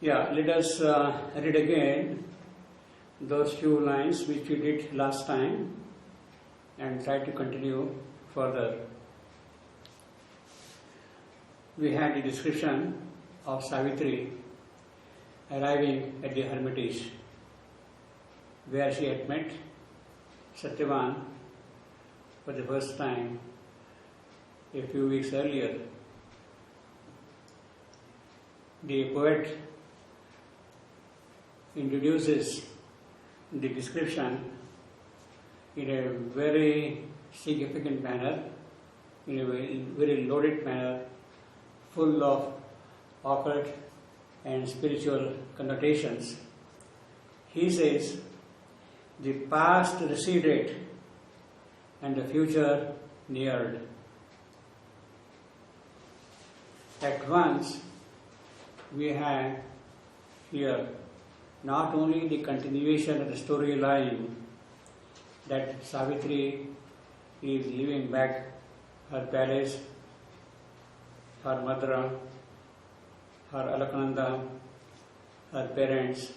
Yeah, let us read again those few lines which we did last time and try to continue further. We had a description of Savitri arriving at the hermitage where she had met Satyavan for the first time a few weeks earlier. The poet introduces the description in a very significant manner, in a very loaded manner, full of occult and spiritual connotations. He says, the past receded and the future neared. At once, we have here not only the continuation of the storyline that Savitri is leaving back her palace, her Madra, her Alakananda, her parents,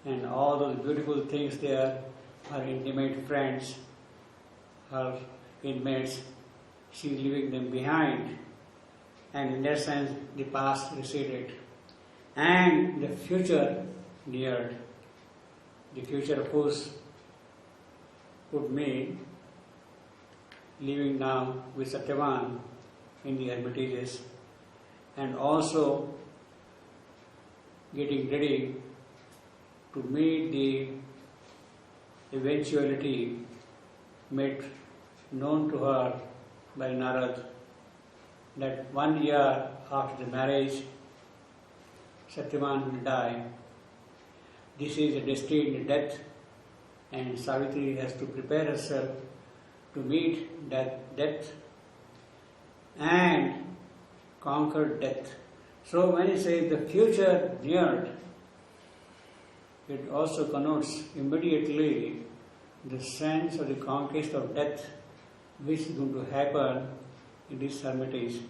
and all those beautiful things there, her intimate friends, her inmates, she is leaving them behind. And in that sense, the past receded. And the future neared. The future, of course, would mean living now with Satyavan in the hermitages and also getting ready to meet the eventuality made known to her by Narad that 1 year after the marriage, Satyavan will die. This is a destined death, and Savitri has to prepare herself to meet that death and conquer death. So when he says the future neared, it also connotes immediately the sense of the conquest of death which is going to happen in this hermitage,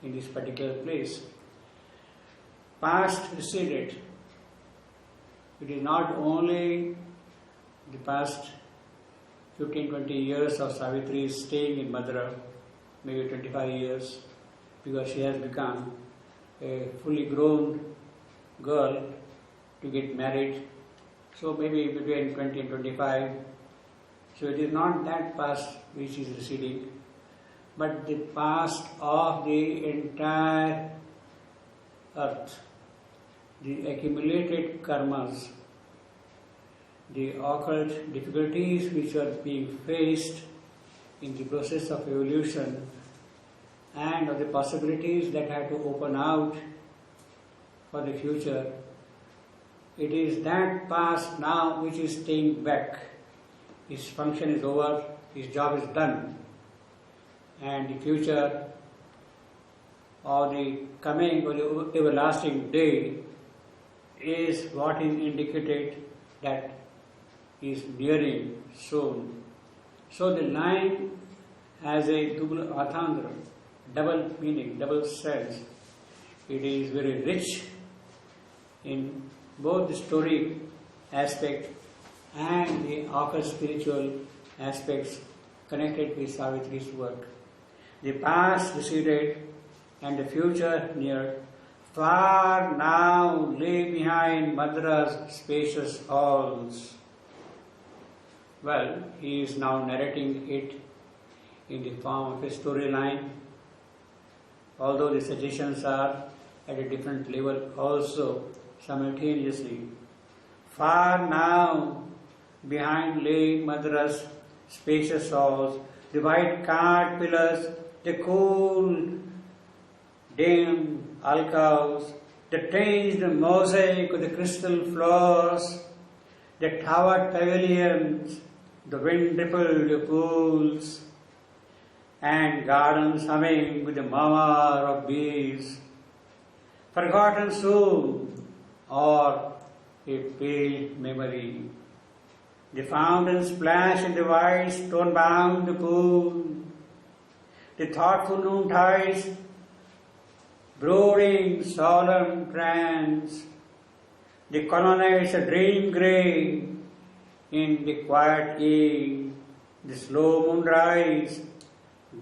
in this particular place. Past receded. It is not only the past 15-20 years of Savitri staying in Madra, maybe 25 years, because she has become a fully grown girl to get married. So maybe between 20 and 25. So it is not that past which is receding, but the past of the entire earth, the accumulated karmas, the occult difficulties which are being faced in the process of evolution, and of the possibilities that have to open out for the future. It is that past now which is staying back. His function is over, his job is done. And the future or the coming or the everlasting day is what is indicated that is nearing soon. So the line has a double arthandra, double meaning, double sense. It is very rich in both the story aspect and the occult spiritual aspects connected with Savitri's work. The past receded and the future neared. Far now lay behind Madra's spacious halls. Well, he is now narrating it in the form of a storyline, although the suggestions are at a different level also simultaneously. Far now behind lay Madra's spacious halls, the white carved pillars, the cool dim alcoves, the changed mosaic of the crystal floors, the towered pavilions, the wind-rippled pools, and gardens humming with the murmur of bees, forgotten soon, or a pale memory. The fountain splash in the white stone-bound pool, the thoughtful noontides brooding solemn trance They colonize a dream grey in the quiet eve, the slow moonrise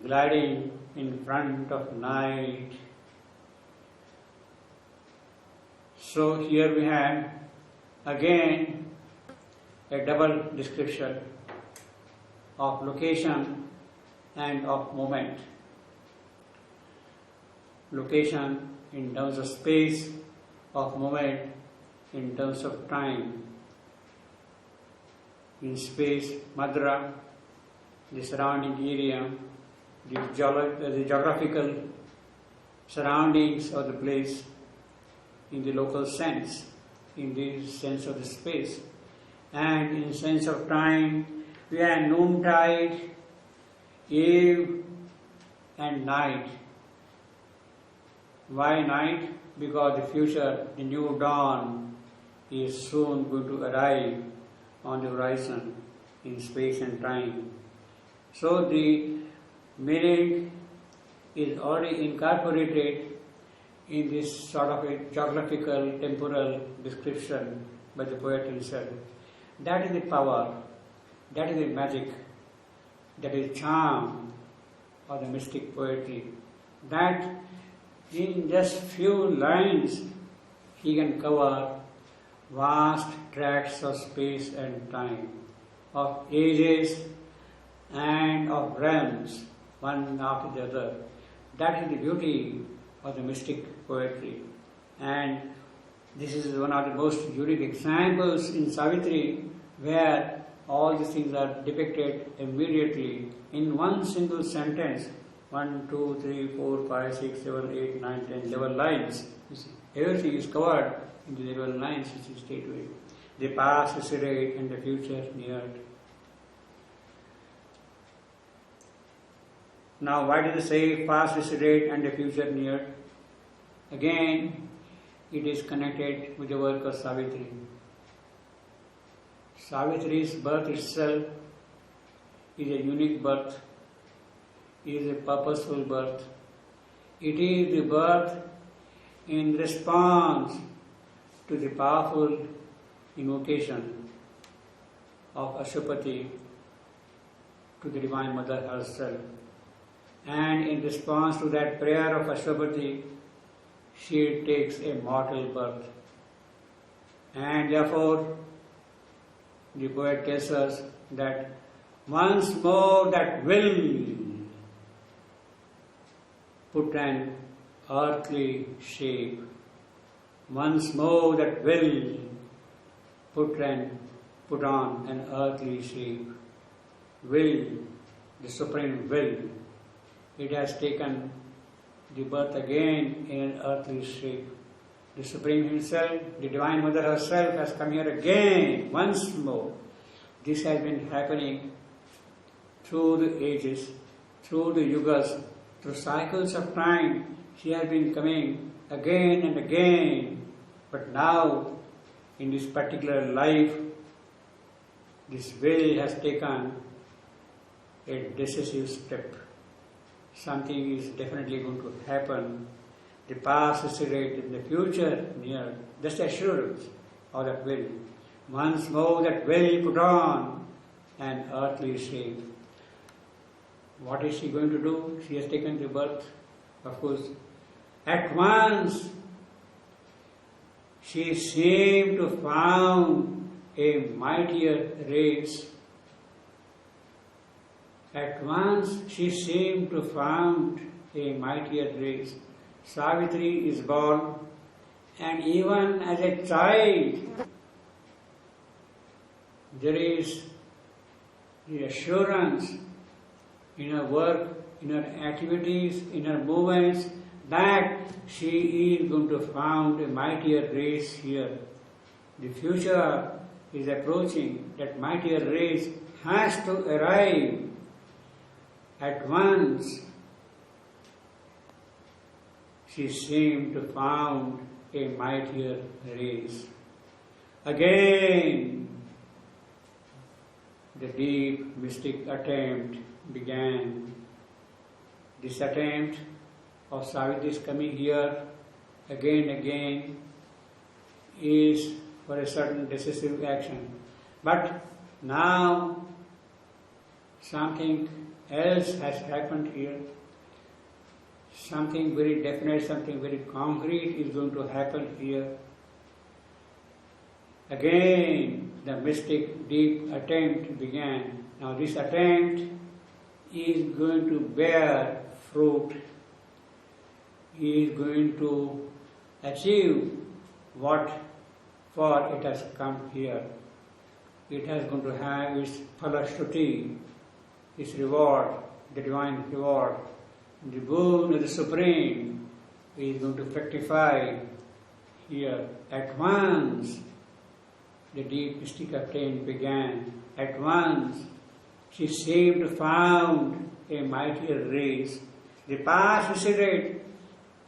gliding in front of night. So here we have again a double description of location and of moment. Location in terms of space, of moment in terms of time. In space, Madra, the surrounding area, the geographical surroundings of the place, in the local sense, in the sense of the space. And in sense of time, we have noontide, eve and night. Why night? Because the future, the new dawn, is soon going to arrive on the horizon in space and time. So the meaning is already incorporated in this sort of a geographical, temporal description by the poet himself. That is the power, that is the magic, that is the charm of the mystic poetry. That in just few lines he can cover vast tracts of space and time, of ages and of realms, one after the other. That is the beauty of the mystic poetry. And this is one of the most unique examples in Savitri, where all these things are depicted immediately in one single sentence. 1, 2, 3, 4, 5, 6, 7, 8, 9, 10, 11 lines. You see, everything is covered in the 11 lines which is stated. The past is arrayed and the future neared. Now, why did it say past is arrayed and the future neared? Again, it is connected with the work of Savitri. Savitri's birth itself is a unique birth, is a purposeful birth. It is the birth in response to the powerful invocation of Ashwapati to the Divine Mother herself. And in response to that prayer of Ashwapati, she takes a mortal birth. And therefore, the poet tells us that once more that will put an earthly shape. Once more that will put on an earthly shape. Will, the supreme will, it has taken the birth again in an earthly shape. The Supreme Himself, the Divine Mother herself has come here again, once more. This has been happening through the ages, through the yugas, through cycles of time. She has been coming again and again. But now, in this particular life, this will has taken a decisive step. Something is definitely going to happen. The past is arrayed, the future near. That's the assurance of that will. Once more that will put on an earthly shape. What is she going to do? She has taken the birth, of course. At once, she seemed to found a mightier race. At once, she seemed to found a mightier race. Savitri is born, and even as a child, there is the assurance in her work, in her activities, in her movements, that she is going to found a mightier race here. The future is approaching. That mightier race has to arrive at once. She seemed to found a mightier race. Again, the deep mystic attempt began. This attempt of Savitri's coming here again and again is for a certain decisive action. But now something else has happened here. Something very definite, something very concrete is going to happen here. Again, the mystic deep attempt began. Now this attempt is going to bear fruit. He is going to achieve what for it has come here. It has going to have its phalashruti, its reward, the divine reward. The boon of the Supreme is going to fructify here. At once, the deep mystic attempt began. At once, she seemed found a mightier race. The past receded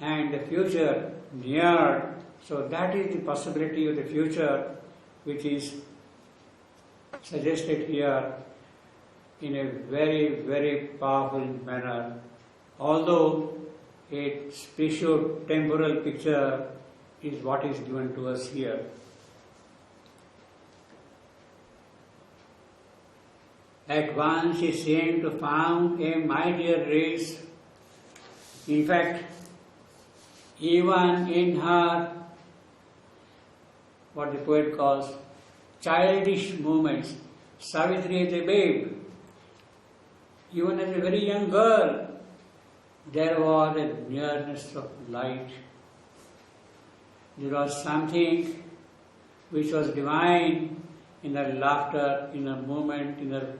and the future neared. So that is the possibility of the future which is suggested here in a very, very powerful manner. Although a spatio-temporal picture is what is given to us here. At once she seemed to found a mightier race. In fact, even in her, what the poet calls, childish movements, Savitri as a babe, even as a very young girl, there was a nearness of light. There was something which was divine in her laughter, in her movement, in her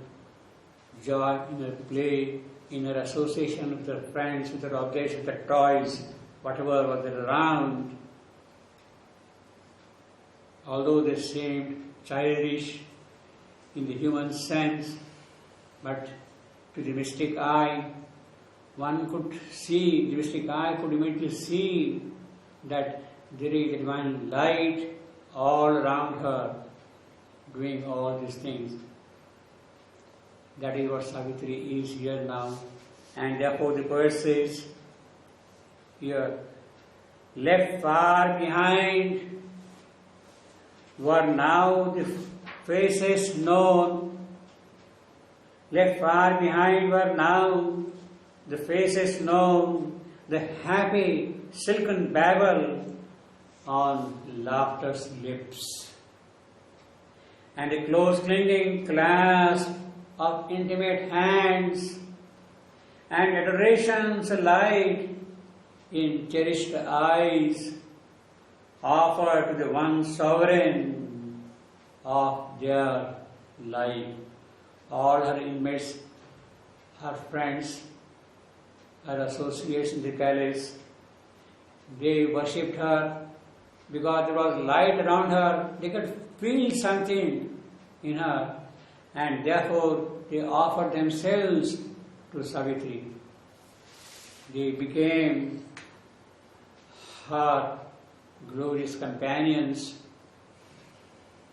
joy, in her play, in her association with her friends, with her objects, with her toys, whatever was around. Although they seemed childish in the human sense, but to the mystic eye, one could see, the mystic eye could immediately see that there is a divine light all around her, doing all these things. That is what Savitri is here now. And therefore the poet says here, left far behind were now the faces known. Left far behind were now the faces known, the happy silken babble on laughter's lips, and a close clinging clasp of intimate hands, and adoration's light in cherished eyes offered to the one sovereign of their life. All her inmates, her friends, her associates in the palace, they worshipped her because there was light around her. They could feel something in her, and therefore they offered themselves to Savitri. They became her glorious companions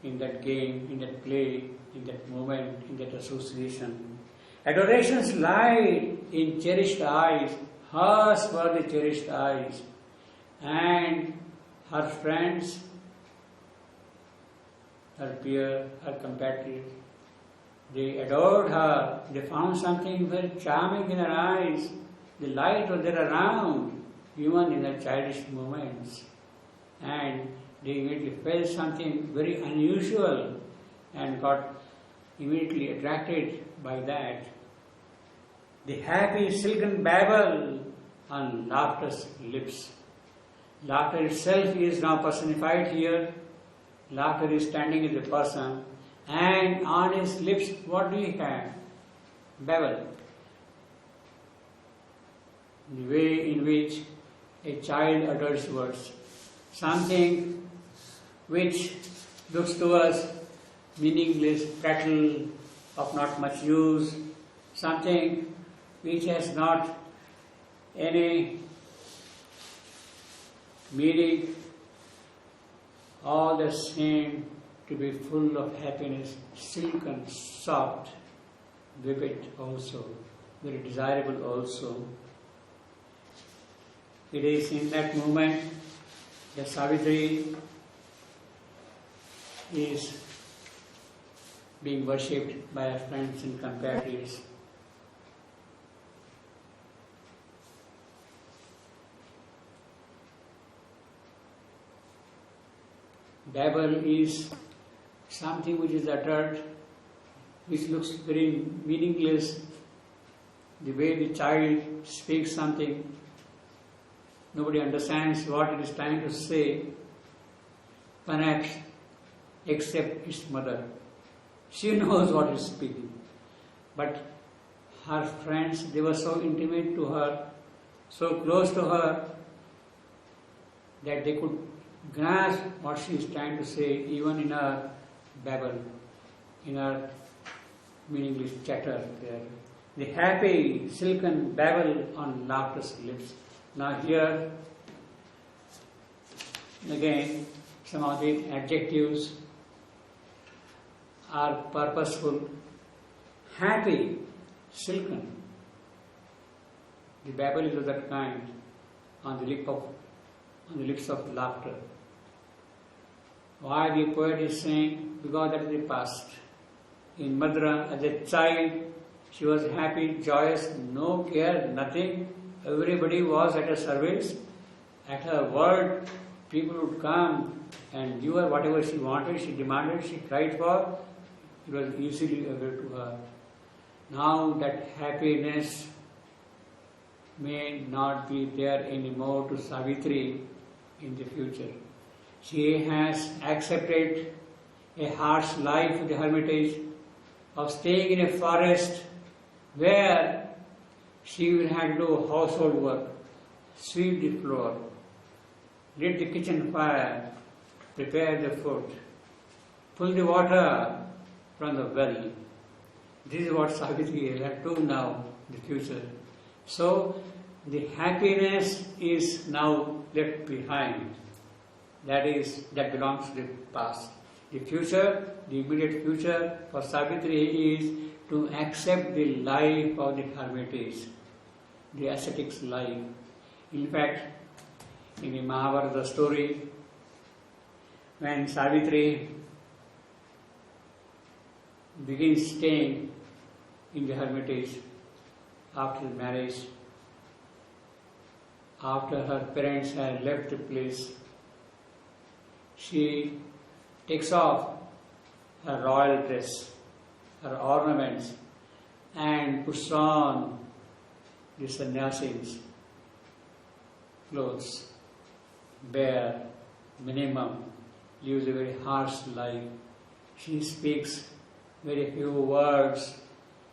in that game, in that play, in that moment, in that association. Adoration's light in cherished eyes, hers were the cherished eyes, and her friends, her peer, her compatriots, they adored her. They found something very charming in her eyes. The light was there around, even in her childish moments. And they immediately felt something very unusual and got immediately attracted by that. The happy silken babble on laughter's lips. Laughter itself is now personified here. Laughter is standing in the person, and on his lips, what do you have? Babble. The way in which a child utters words. Something which looks to us meaningless, prattle of not much use, something which has not any meaning, all the same to be full of happiness, silken, soft, vivid also, very desirable also. It is in that moment that Savitri is being worshipped by our friends and compatriots. Babble is something which is uttered, which looks very meaningless. The way the child speaks something, nobody understands what it is trying to say, perhaps except its mother. She knows what it is speaking. But her friends, they were so intimate to her, so close to her, that they could grasp what she is trying to say, even in her babble, in her meaningless chatter there. The happy silken babble on laughter's lips. Now here, again, some of the adjectives are purposeful. Happy, silken. The babble is of that kind on the lips of laughter. Why the poet is saying? Because that is the past. In Madra, as a child, she was happy, joyous, no care, nothing. Everybody was at her service. At her word, people would come and give her whatever she wanted, she demanded, she cried for. It was easily available to her. Now that happiness may not be there anymore to Savitri in the future. She has accepted a harsh life in the hermitage of staying in a forest where she will have to do household work, sweep the floor, lit the kitchen fire, prepare the food, pull the water from the well. This is what Savitri will have to do now in the future. So the happiness is now left behind. That belongs to the past. The future, the immediate future for Savitri is to accept the life of the hermitage, the ascetic's life. In fact, in the Mahabharata story, when Savitri begins staying in the hermitage after marriage, after her parents had left the place, she takes off her royal dress, her ornaments, and puts on the sannyasi's clothes, bare, minimum, lives a very harsh life. She speaks very few words.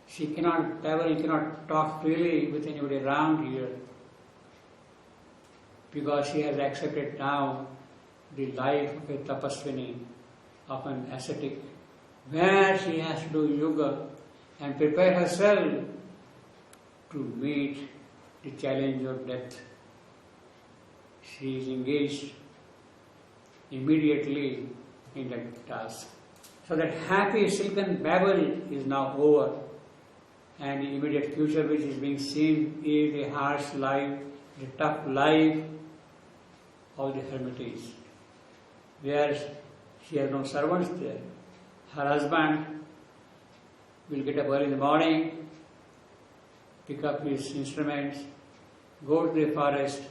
She cannot talk freely with anybody around here because she has accepted now the life of a tapaswini, of an ascetic, where she has to do yoga and prepare herself to meet the challenge of death. She is engaged immediately in that task. So that happy silken babble is now over, and the immediate future which is being seen is the harsh life, the tough life of the hermitage, where she has no servants there. Her husband will get up early in the morning, pick up his instruments, go to the forest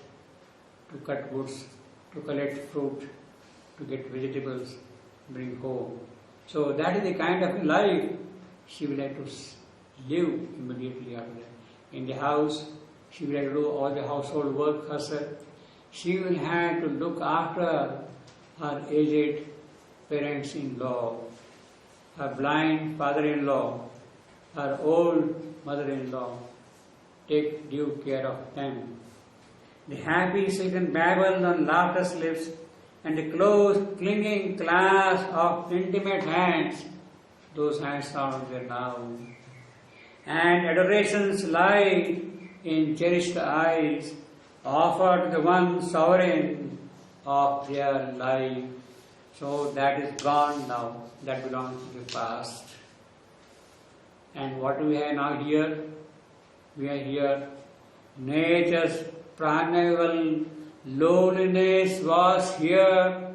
to cut woods, to collect fruit, to get vegetables, bring home. So that is the kind of life she will have to live immediately after that. In the house, she will have to do all the household work herself. She will have to look after her aged parents-in-law, her blind father-in-law, her old mother-in-law. Take due care of them. The happy silken babble on laughter's lips and the close clinging clasp of intimate hands, those hands are there now. And adoration's light in cherished eyes offered to the one sovereign of their life. So that is gone now. That belongs to the past. And what do we have now here? We are here. Nature's primeval lowliness was here.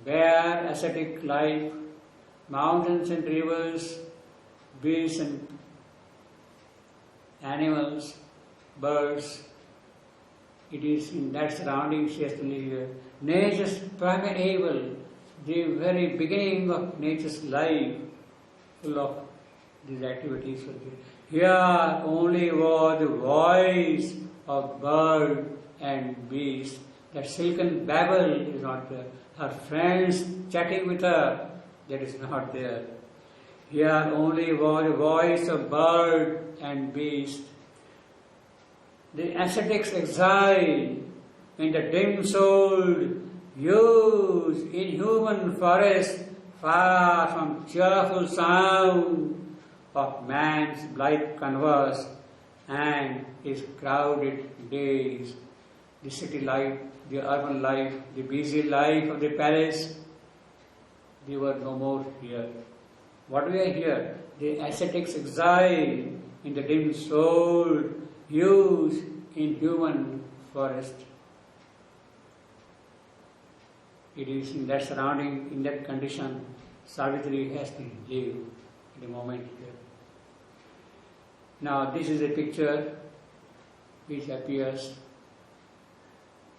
bare ascetic life, mountains and rivers, beasts and animals, birds. It is in that surrounding she has to live here. Nature's primeval, the very beginning of nature's life, full of these activities. Here only was the voice of bird and beast. That silken babble is not there. Her friends chatting with her, that is not there. Here only was the voice of bird and beast. The ascetic's exile in the dim-souled, huge, inhuman forest, far from cheerful sound of man's blithe converse and his crowded days. The city life, the urban life, the busy life of the palace, they were no more here. What we are here? The ascetic's exile in the dim-souled, huge, inhuman forest. It is in that surrounding, in that condition, Savitri has to live at the moment here. Now, this is a picture which appears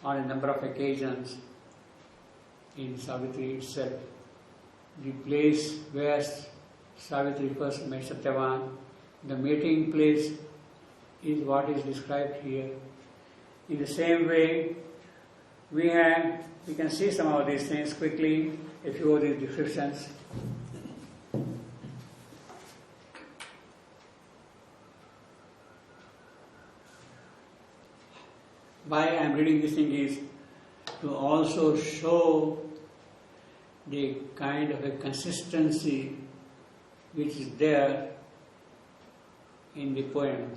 on a number of occasions in Savitri itself. The place where Savitri first met Satyavan, the meeting place is what is described here. In the same way, we can see some of these things quickly, a few of these descriptions. Why I am reading this thing is to also show the kind of a consistency which is there in the poem.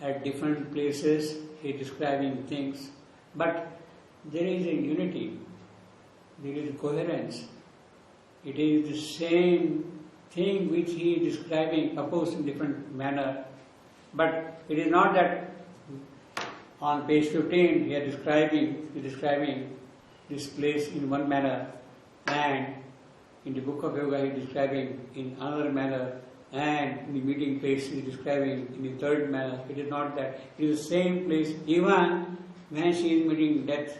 At different places he is describing things, but there is a unity, there is a coherence. It is the same thing which he is describing, of course in different manner, but it is not that on page 15 he is describing this place in one manner, and in the book of yoga he is describing in another manner, and in the meeting place he is describing in the third manner. It is not that. It is the same place. Even when she is meeting death,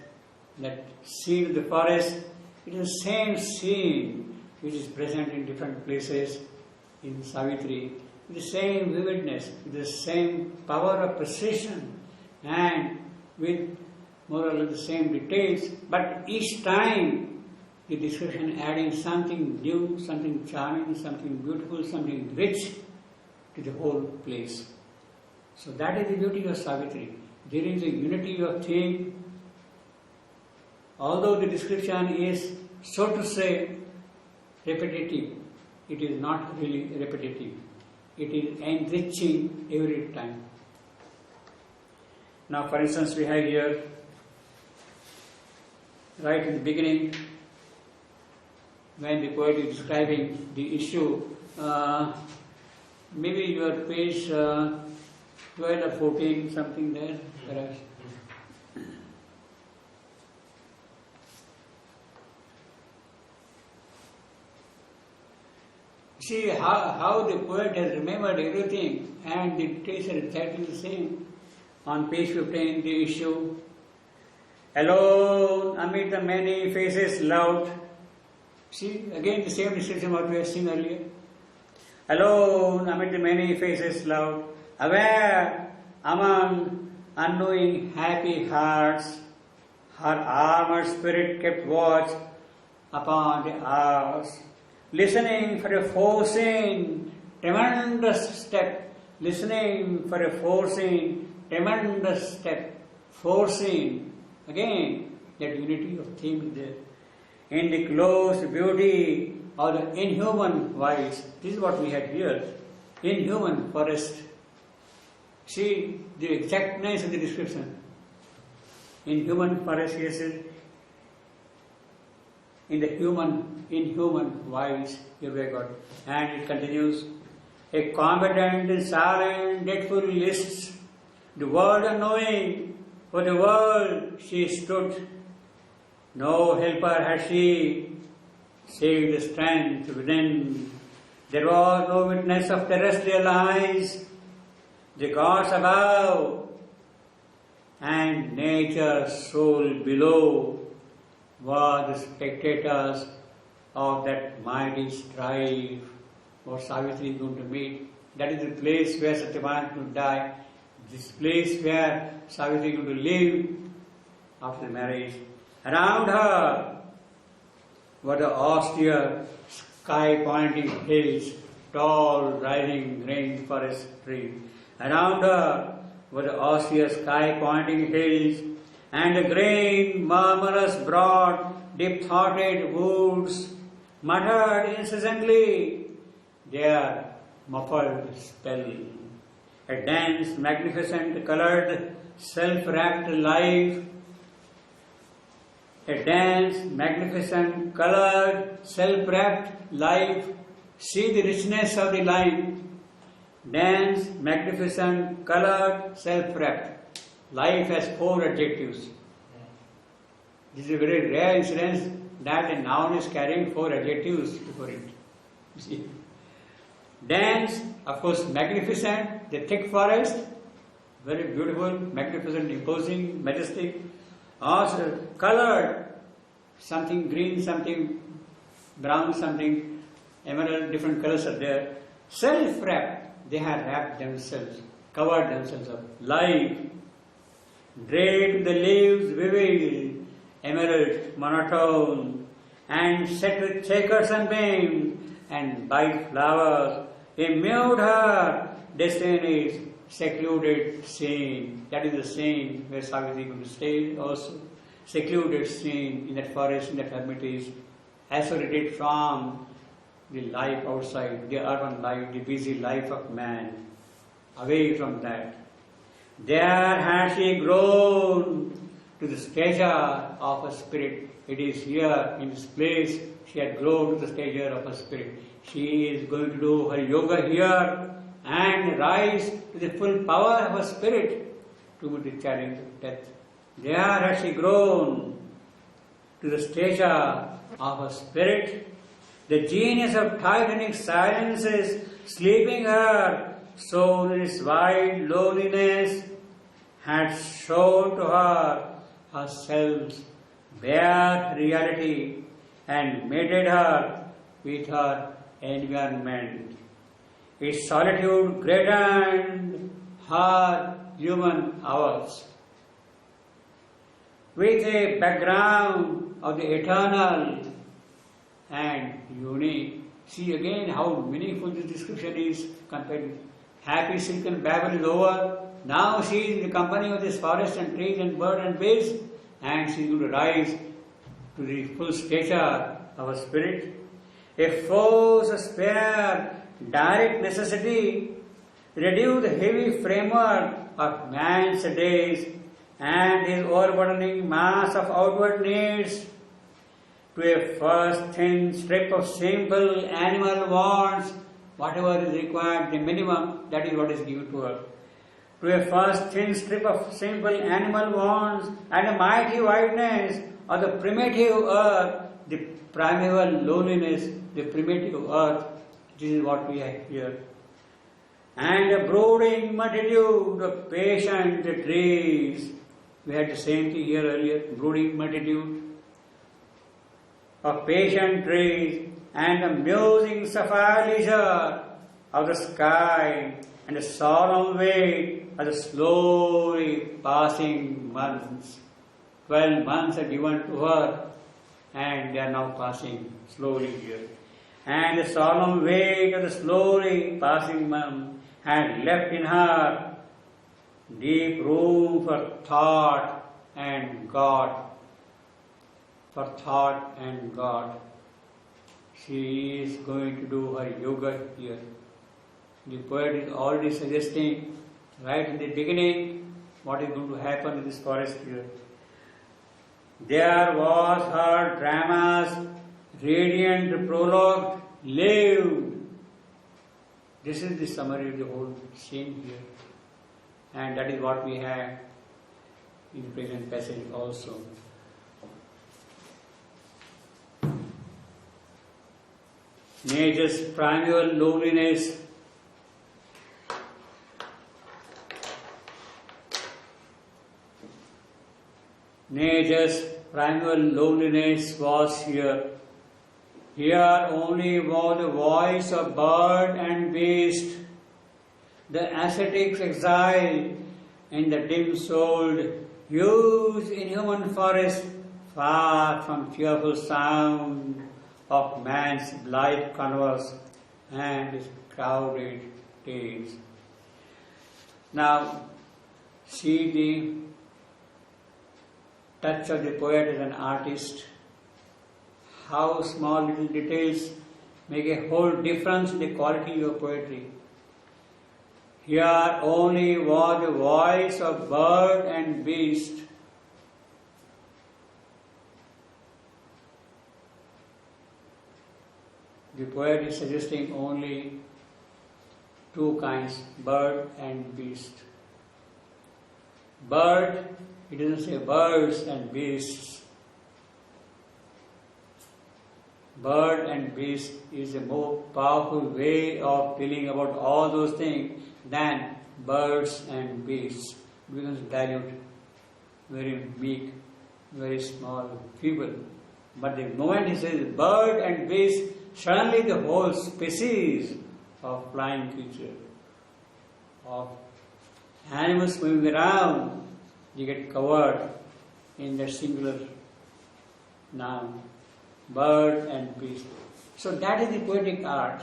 that scene of the forest, it is the same scene which is present in different places in Savitri, with the same vividness, with the same power of precision, and with more or less the same details, but each time the description adding something new, something charming, something beautiful, something rich to the whole place. So that is the beauty of Savitri. There is a unity of theme. Although the description is, so to say, repetitive, it is not really repetitive. It is enriching every time. Now, for instance, we have here, right in the beginning, when the poet is describing the issue, maybe your page 12 or 14, something there, perhaps. See how the poet has remembered everything, and the details are exactly the same. On page 15, the issue, alone amid the many faces loud. See, again the same description what we have seen earlier. Alone amid the many faces loud, aware among unknowing happy hearts, her armored spirit kept watch upon the hours, listening for a foreseen tremendous step, listening for a foreseen tremendous step, foreseen, again that unity of theme is there. In the close beauty of the inhuman voice. This is what we had here. Inhuman forest. See the exactness of the description. Inhuman forest, yes, in the inhuman voice, here we got. And it continues. A competent, silent, dreadful lists, the world unknowing, for the world she stood. No helper had she, save the strength within. There was no witness of terrestrial eyes, the gods above, and nature's soul below were the spectators of that mighty strife. What Savitri is going to meet. That is the place where Satyavan is going to die. This place where Savitri is going to live after marriage. Around her were the austere sky-pointing hills, tall, rising green forest trees. Around her were the austere sky-pointing hills, and the green, murmurous, broad, deep-thoughted woods muttered incessantly their muffled spell. A dense, magnificent, colored, self-wrapped life. A dense, magnificent, colored, self-wrapped life. See the richness of the line. Dense, magnificent, colored, self-wrapped. Life has 4 adjectives. This is a very rare incident that a noun is carrying 4 adjectives before it. You see. Dense, of course, magnificent, the thick forest, very beautiful, magnificent, imposing, majestic. Also colored, something green, something brown, something emerald, different colors are there. Self-wrapped, they have wrapped themselves, covered themselves up. Life, draped the leaves vivid, emerald, monotone, and set with chequers and beams, and bright flowers, immured her destiny's secluded scene. That is the scene where Savitri is going to stay also. Secluded scene in that forest, in that hermitage, isolated from the life outside, the urban life, the busy life of man. Away from that. There has she grown to the stature of a spirit. It is here, in this place, she had grown to the stature of a spirit. She is going to do her yoga here and rise to the full power of her spirit to meet the challenge of death. There has she grown to the stature of her spirit. The genius of Titanic silences sleeping her soul in its wide loneliness had shown to her herself's bare reality and mated her with her environment. Its solitude greatened her human hours. With a background of the eternal and unique. See again how meaningful this description is compared with happy silken Babel is over. Now she is in the company of this forest and trees and bird and beast, and she is going to rise to the full stature of a spirit. A force, a spare, direct necessity, reduce the heavy framework of man's days and his overburdening mass of outward needs to a first thin strip of simple animal wants, whatever is required, the minimum, that is what is given to her. To a first thin strip of simple animal wants and a mighty wideness of the primitive earth, the primeval loneliness, the primitive earth, this is what we have here. And a brooding multitude of patient trees. We had the same thing here earlier, brooding multitude of patient trees and the musing sapphire leisure of the sky and the solemn weight of the slowly passing months. 12 months are given to her and they are now passing slowly here. And the solemn weight of the slowly passing month had left in her deep room for thought and God. For thought and God. She is going to do her yoga here. The poet is already suggesting right in the beginning what is going to happen in this forest here. There was her drama's radiant prologue lived. This is the summary of the whole scene here. And that is what we have in the present passage also. nature's primal loneliness. Nature's primal loneliness was here. Here only was the voice of bird and beast, the ascetic's exile in the dim-souled, huge inhuman forest, far from cheerful sound of man's blithe converse and his crowded days. Now, see the touch of the poet as an artist, how small little details make a whole difference in the quality of poetry. Here only was the voice of bird and beast. The poet is suggesting only two kinds, bird and beast. Bird, he doesn't say birds and beasts. Bird and beast is a more powerful way of telling about all those things than birds and beasts. It becomes dilute, very meek, very small, feeble. But the moment he says bird and beast, suddenly the whole species of flying creature, of animals moving around, they get covered in the singular noun, bird and beast. So that is the poetic art.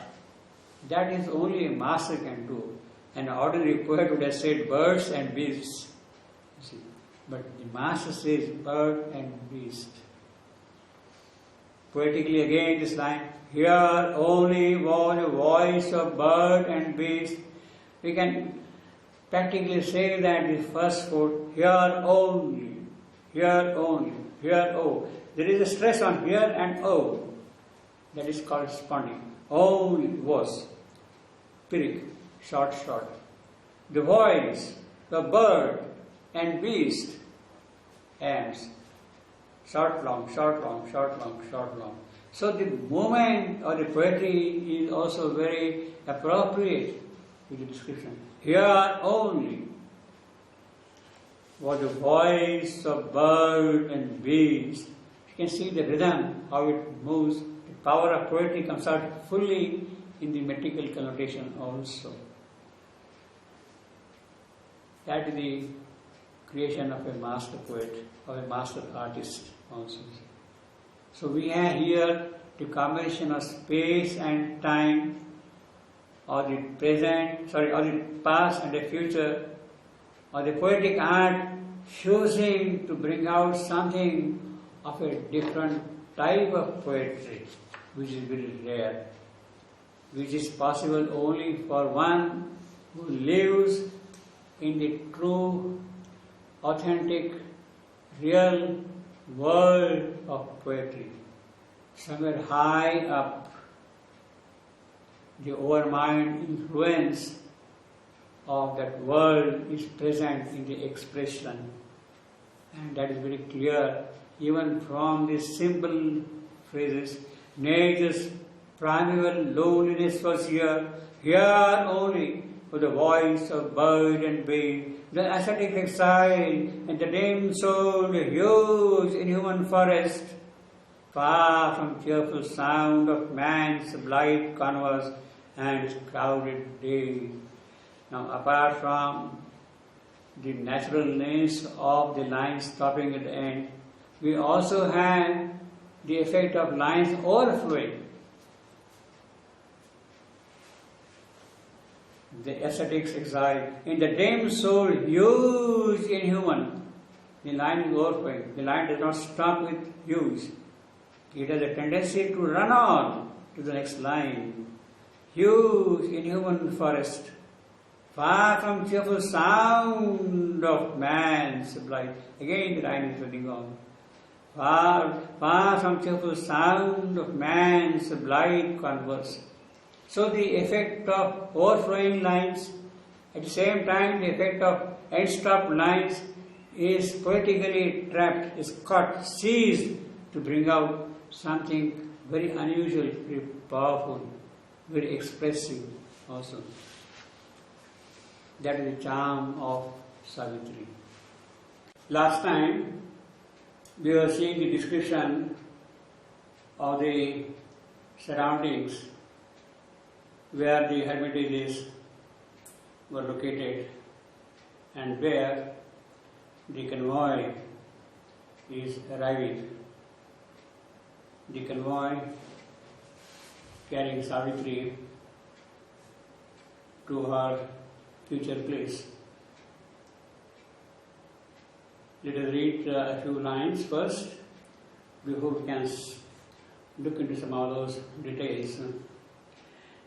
That is only a master can do. An ordinary poet would have said birds and beasts. You see. But the master says bird and beast. Poetically again this line, here only was a voice of bird and beast. We can practically say that the first foot, here only, here only, here oh. There is a stress on here and oh. That is corresponding. Only was. Pyrrhic, short. The voice, the bird and beast, ends. Short, long. So the movement or the poetry is also very appropriate to the description. Here only was the voice of bird and beast. You can see the rhythm, how it moves. The power of poetry comes out fully in the metrical connotation also. That is the creation of a master poet or a master artist also. So we have here the combination of space and time, or the present, or the past and the future, or the poetic art choosing to bring out something of a different type of poetry, which is very rare, which is possible only for one who lives in the true, authentic, real world of poetry. Somewhere high up, the overmind influence of that world is present in the expression. And that is very clear even from the simple phrases. Nature's primeval loneliness was here only for the voice of bird and bee, the ascetic exile and the dim-souled, huge inhuman forest, far from cheerful sound of man's blithe converse and his crowded day. Now, apart from the naturalness of the lines stopping at the end, we also have the effect of lines overflowing. The ascetic's exile in the dim-souled, huge inhuman. The line is overflowing. The line does not stop with huge. It has a tendency to run on to the next line. Huge inhuman forest, far from cheerful sound of man's blithe. Again the line is running on. Far from cheerful sound of man's blithe converse. So the effect of overflowing lines, at the same time the effect of end-stop lines is poetically trapped, is caught, seized to bring out something very unusual, very powerful, very expressive also. That is the charm of Savitri. Last time we were seeing the description of the surroundings where the hermitages were located and where the convoy is arriving. The convoy carrying Savitri to her future place. Let us read a few lines first before we can look into some of those details.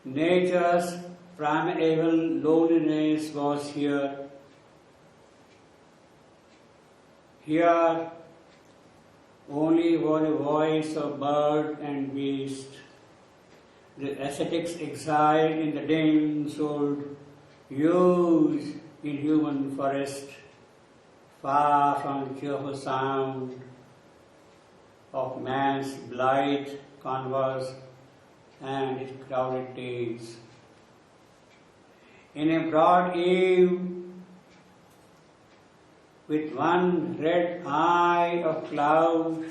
Nature's primeval loneliness was here. Here only was the voice of bird and beast. The ascetics exiled in the dense old huge inhuman forest, far from the cheerful sound of man's blithe converse and his crowded days. In a broad eve, with one red eye of cloud,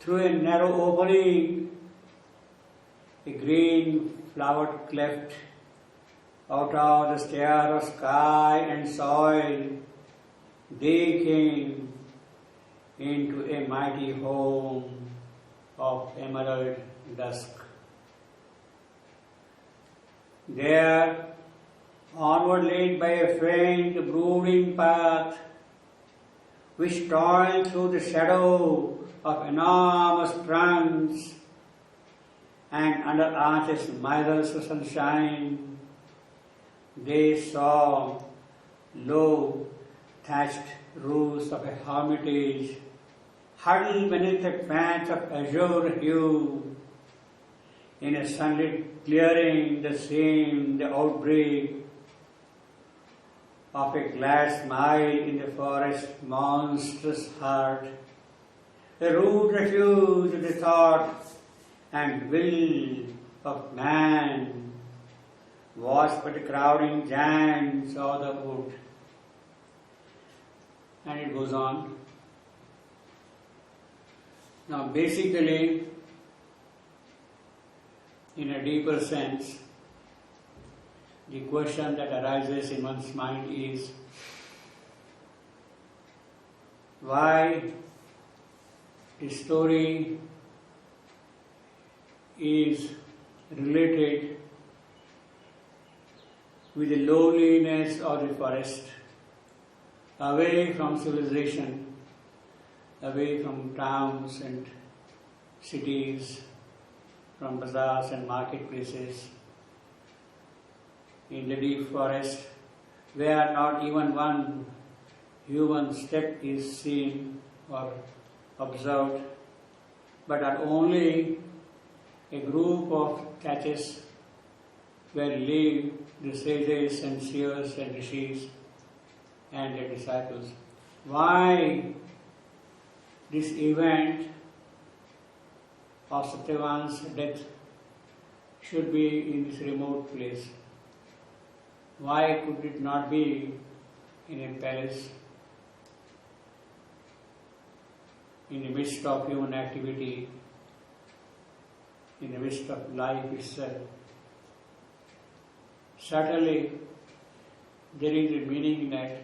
through a narrow opening, a green flowered cleft, out of the stair of sky and soil, they came into a mighty home of emerald dusk. There, onward led by a faint brooding path, which toiled through the shadow of enormous trunks and under arches mirrors of sunshine, they saw low thatched roofs of a hermitage huddled beneath a patch of azure hue. In a sunlit clearing, the seemed the outbreak of a glad smile in the forest's monstrous heart, a rude refuge of the thought and will of man, was but the crowding giants of the wood. And it goes on. Now basically, in a deeper sense, the question that arises in one's mind is, why the story is related with the loneliness of the forest, away from civilization, away from towns and cities, from bazaars and marketplaces, in the deep forest, where not even one human step is seen or observed, but are only a group of thatches where live the sages and seers and rishis and their disciples. Why this event of Satyavan's death should be in this remote place? Why could it not be in a palace, in the midst of human activity, in the midst of life itself? Certainly, there is a meaning that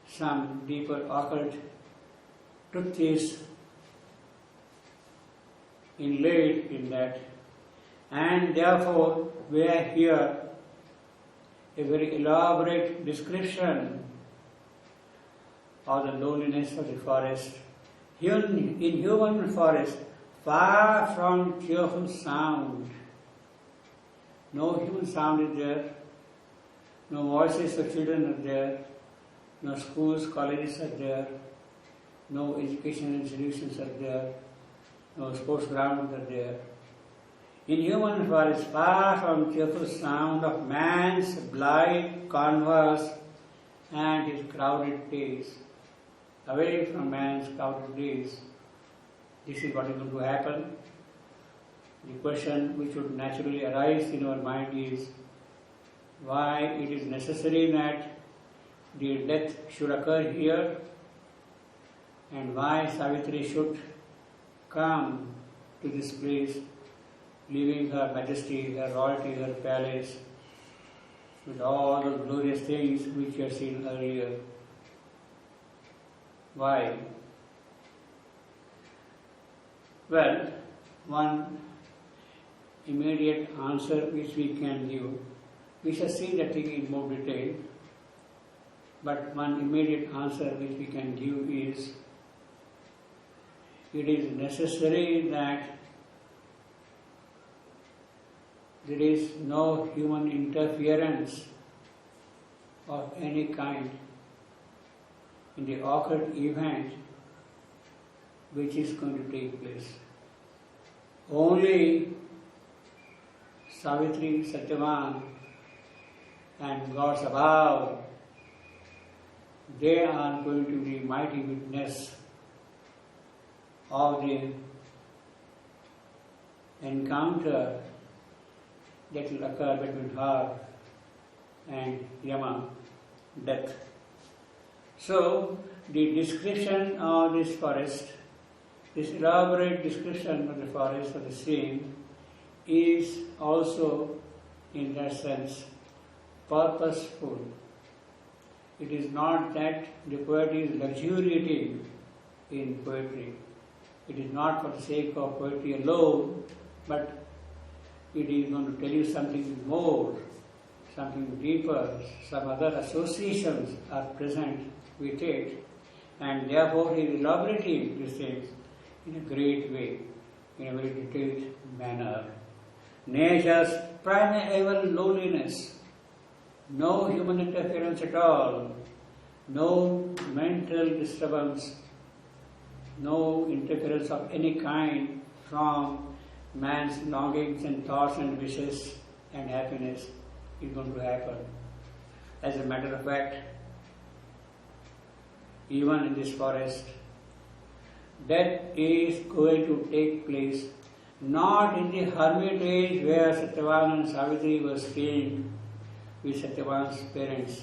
some deeper occult truth is inlaid in that, and therefore we are here a very elaborate description of the loneliness of the forest. In human forest, far from cheerful sound, no human sound is there, no voices of children are there, no schools, colleges are there, no educational institutions are there, no sports grounds are there. In human forest, far from cheerful sound of man's blithe converse and his crowded days, away from man's crowded days, this is what is going to happen. The question which would naturally arise in our mind is why it is necessary that the death should occur here, and why Savitri should come to this place, leaving her majesty, her royalty, her palace, with all the glorious things which we have seen earlier. Why? Well, one immediate answer which we can give, we shall see that thing in more detail, but one immediate answer which we can give is, it is necessary that there is no human interference of any kind in the occurred event which is going to take place. Only Savitri, Satyavan and gods above, they are going to be mighty witness of the encounter that will occur between her and Yama, death. So, the description of this forest, this elaborate description of the forest, of the scene, is also, in that sense, purposeful. It is not that the poet is luxuriating in poetry. It is not for the sake of poetry alone, but it is going to tell you something more, something deeper, some other associations are present with it, and therefore he is elaborating these things in a great way, in a very detailed manner. Nature's primeval loneliness, no human interference at all, no mental disturbance, no interference of any kind from man's longings and thoughts and wishes and happiness is going to happen. As a matter of fact, even in this forest, death is going to take place not in the hermitage where Satyavan and Savitri were staying with Satyavan's parents.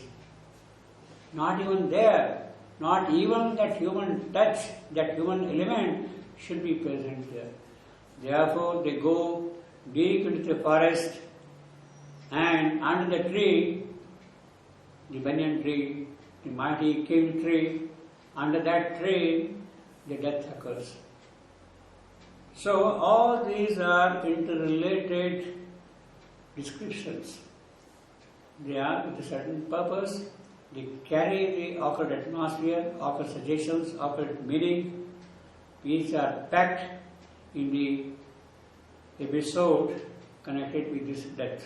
Not even there, not even that human touch, that human element should be present there. Therefore, they go deep into the forest, and under the tree, the banyan tree, the mighty king tree, under that tree, the death occurs. So, all these are interrelated descriptions. They are with a certain purpose. They carry the occurred atmosphere, occurred suggestions, occurred meaning, which are packed in the episode connected with this death.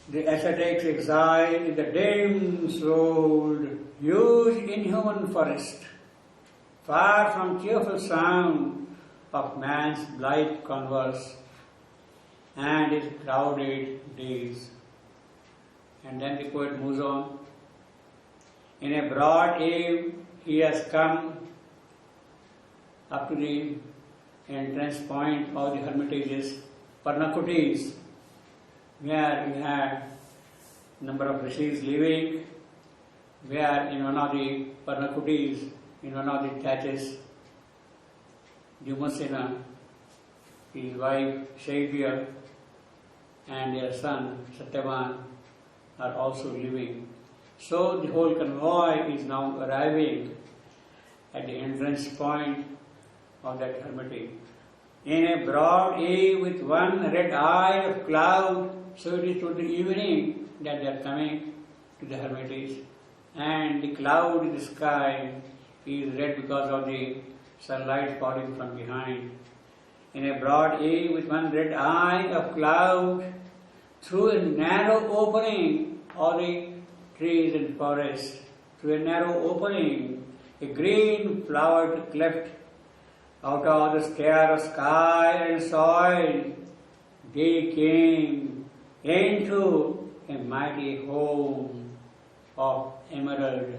The ascetic's exile in the dense road, huge inhuman forest, far from cheerful sound of man's blithe converse and his crowded days. And then the poet moves on. In a broad eve, he has come up to the entrance point of the hermitages, Parnakutis, where we had number of rishis living, where in one of the Parnakutis, in one of the thatches, Dumasena, his wife Shaibya, and their son Satyavan are also living. So the whole convoy is now arriving at the entrance point of that hermitage. In a broad eve with one red eye of cloud, so it is to the evening that they are coming to the hermitage, and the cloud in the sky is red because of the sunlight falling from behind. In a broad eve with one red eye of cloud, through a narrow opening of the trees and forests, through a narrow opening, a green flowered cleft out of the scare of sky and soil, they came into a mighty home of emerald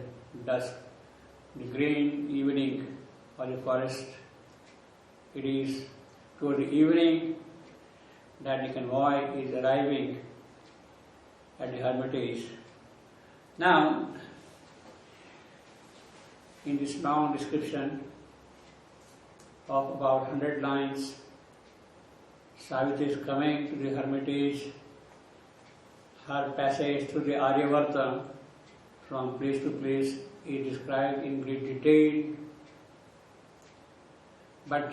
dusk. The green evening of the forest. It is toward the evening that the convoy is arriving at the hermitage. Now, in this long description of about 100 lines, Savitri is coming to the hermitage. Her passage through the Aryavarta from place to place is described in great detail, but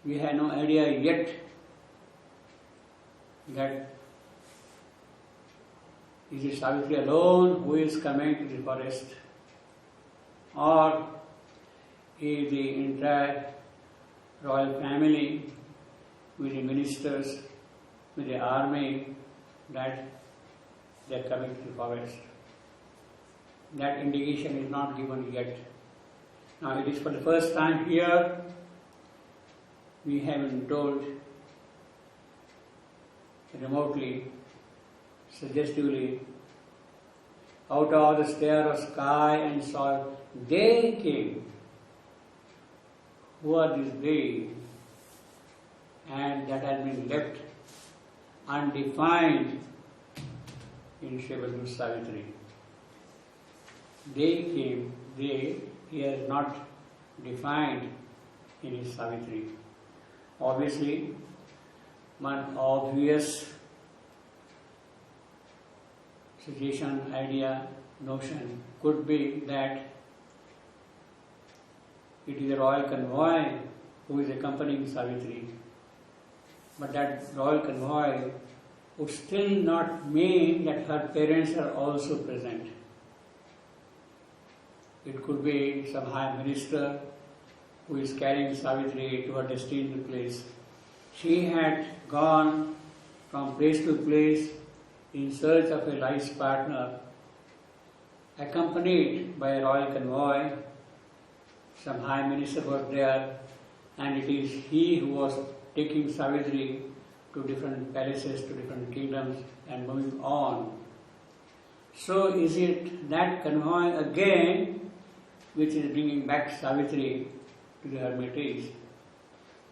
we have no idea yet that is it Savitri alone who is coming to the forest, or is the entire royal family with the ministers, with the army, that they are coming to the forest. That indication is not given yet. Now it is for the first time here we have been told remotely, suggestively, out of the stare of sky and soil, they came. Who are these they? And that has been left undefined in Sri Bhagavad Savitri. They came, they, he has not defined in his Savitri. Obviously, one obvious suggestion, idea, notion could be that it is a royal convoy who is accompanying Savitri. But that royal convoy would still not mean that her parents are also present. It could be some high minister who is carrying Savitri to her destined place. She had gone from place to place in search of a life partner, accompanied by a royal convoy. Some high minister was there, and it is he who was taking Savitri to different palaces, to different kingdoms, and moving on. So is it that convoy again which is bringing back Savitri to the hermitage?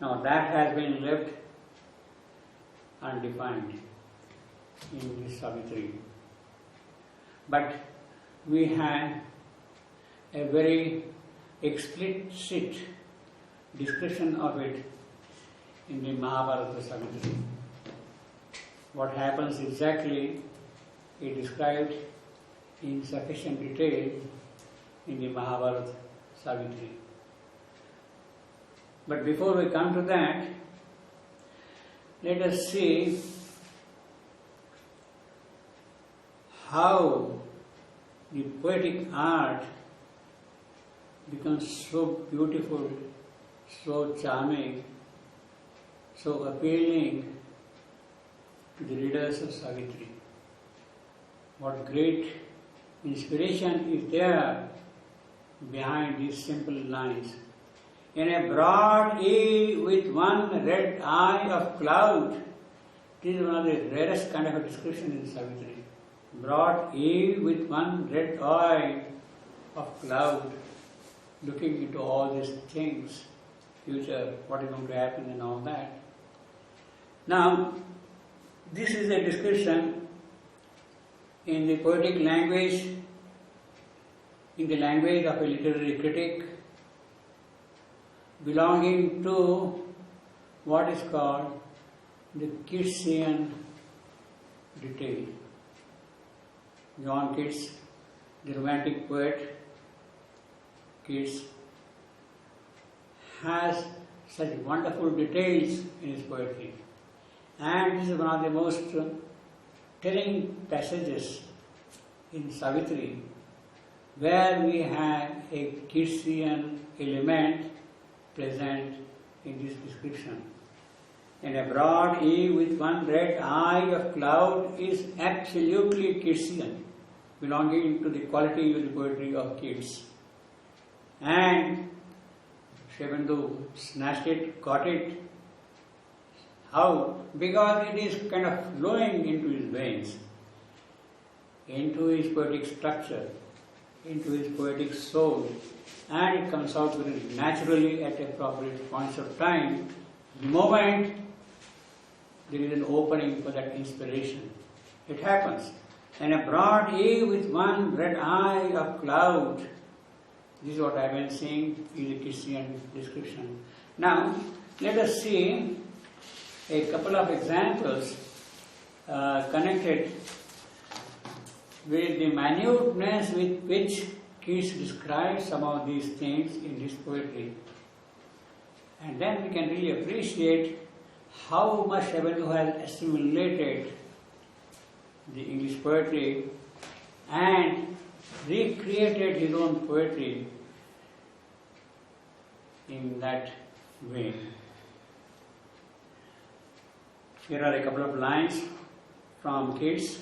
Now that has been left undefined in this Savitri. But we have a very explicit description of it in the Mahabharata Savitri. What happens exactly is described in sufficient detail in the Mahabharata Savitri. But before we come to that, let us see how the poetic art becomes so beautiful, so charming, so appealing to the readers of Savitri. What great inspiration is there behind these simple lines. In a broad eve with one red eye of cloud. This is one of the rarest kind of a description in Savitri. Broad eve with one red eye of cloud, looking into all these things, future, what is going to happen and all that. Now, this is a description in the poetic language, in the language of a literary critic, belonging to what is called the Keatsian detail. John Keats, the romantic poet, Keats, has such wonderful details in his poetry. And this is one of the most telling passages in Savitri, where we have a Keatsian element present in this description. And a broad eve with one red eye of cloud is absolutely Keatsian, belonging to the quality of the poetry of Keats. And Sri Aurobindo snatched it, caught it. How? Because it is kind of flowing into his veins, into his poetic structure. into his poetic soul, and it comes out very naturally at appropriate points of time, the moment there is an opening for that inspiration. It happens. And a broad eve with one red eye of cloud. This is what I have been saying in the Christian description. Now, let us see a couple of examples connected with the minuteness with which Keats describes some of these things in his poetry. And then we can really appreciate how much Aurobindo has assimilated the English poetry and recreated his own poetry in that way. Here are a couple of lines from Keats.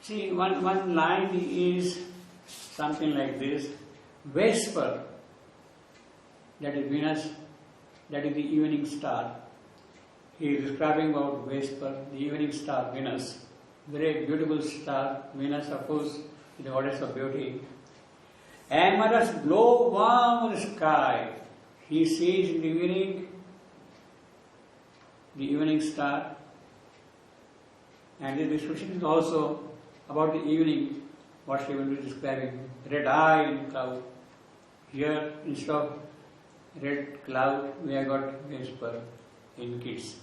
See, one line is something like this: Vesper, that is Venus, that is the evening star. He is describing about Vesper, the evening star, Venus. Very beautiful star, Venus, of course, the goddess of beauty. Amorous glow warm the sky. He sees in the evening star. And the description is also about the evening, what she will be describing. Red eye in cloud. Here, instead of red cloud, we have got Vesper in Keats.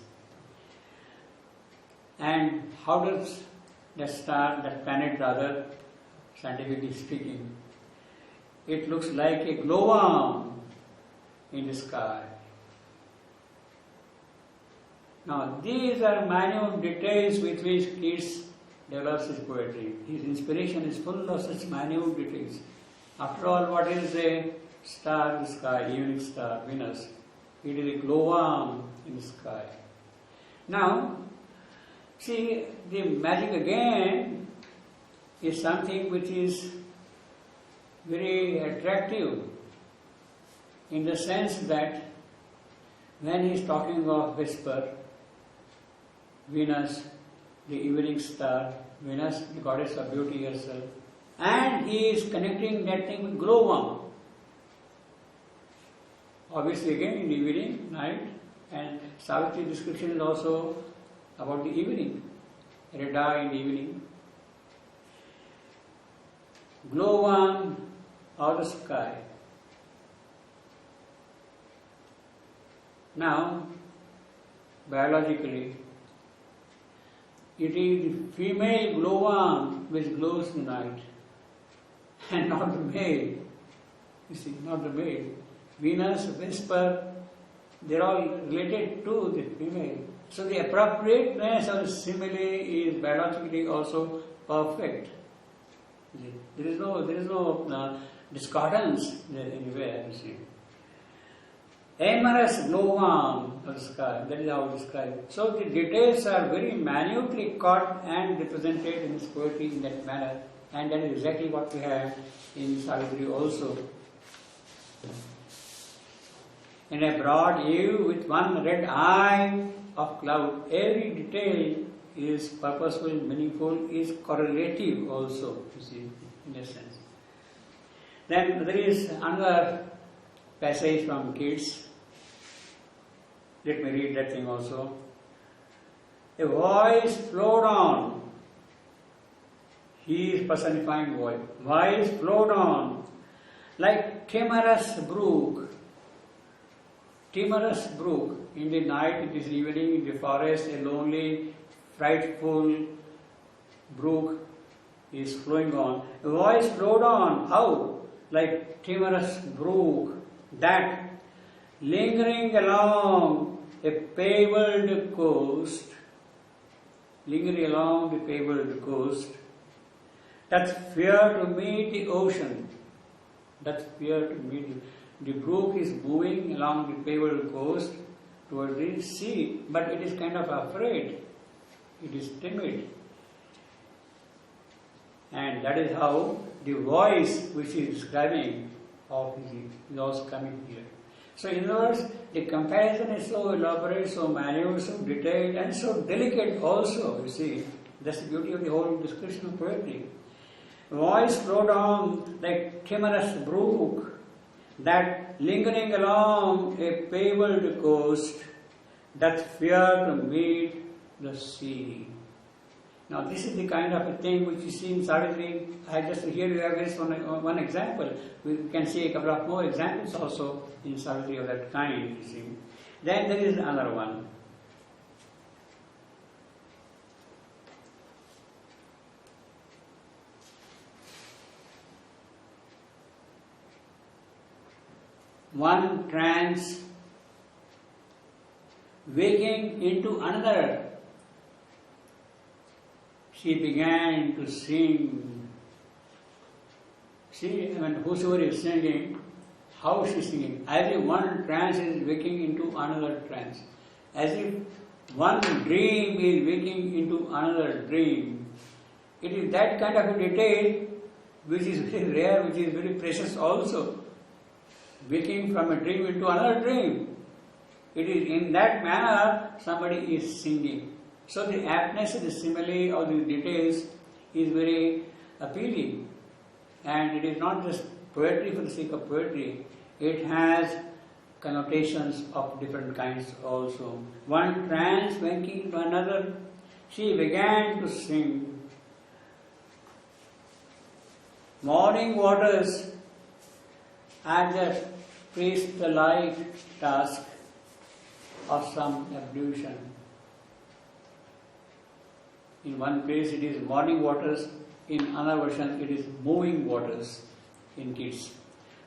And how does the star, that planet rather, scientifically speaking, it looks like a glowworm in the sky. Now, these are minute details with which Keats develops his poetry. His inspiration is full of such minute details. After all, what is a star in the sky, evening star, Venus? It is a glowworm in the sky. Now, see, the magic again is something which is very attractive in the sense that when he is talking of Vesper, Venus, the evening star, Venus, the goddess of beauty herself, and he is connecting that thing with glowworm. Obviously, again in the evening, night, and Savitri's description is also about the evening, red eye in the evening. Glowworm out of the sky. Now, biologically, it is the female glowworm which glows in the night, and not the male. You see, not the male. Venus, Vesper, they are all related to the female. So the appropriateness of the simile is biologically also perfect. There is no discordance there anywhere, you see. Amorous glowworm of the sky, that is how it is described. So the details are very minutely caught and represented in his poetry in that manner, and that is exactly what we have in Savitri also. In a broad eve with one red eye of cloud, every detail is purposeful, meaningful, is correlative also, you see, in a sense. Then there is another passage from Keats. Let me read that thing also. A voice flowed on. He is personifying voice. Voice flowed on like timorous brook. Timorous brook. In the night, it is evening, in the forest, a lonely, frightful brook is flowing on. A voice flowed on. How? Like timorous brook that, lingering along a paved coast, doth fear to meet the ocean. The brook is moving along the paved coast towards the sea, but it is kind of afraid. It is timid. And that is how the voice which he is describing of his is also coming here. So in other words, the comparison is so elaborate, so minute, so detailed, and so delicate also, you see. That's the beauty of the whole description of poetry. Voice flowed on like timorous brook that lingering along a fabled coast doth fear to meet the sea. Now this is the kind of a thing which you see in Savitri. I just here you have this one example. We can see a couple of more examples also in Savitri of that kind, you see. Then there is another one. One trance waking into another, she began to sing. See, whosoever is singing, how she is singing? As if one trance is waking into another trance. As if one dream is waking into another dream. It is that kind of a detail which is very rare, which is very precious also. Waking from a dream into another dream. It is in that manner somebody is singing. So the aptness, the simile of the details is very appealing. And it is not just poetry for the sake of poetry. It has connotations of different kinds also. One trance waking into another, she began to sing. Morning waters at the priest-like task of some ablution. In one place it is morning waters, in another version it is moving waters in kids.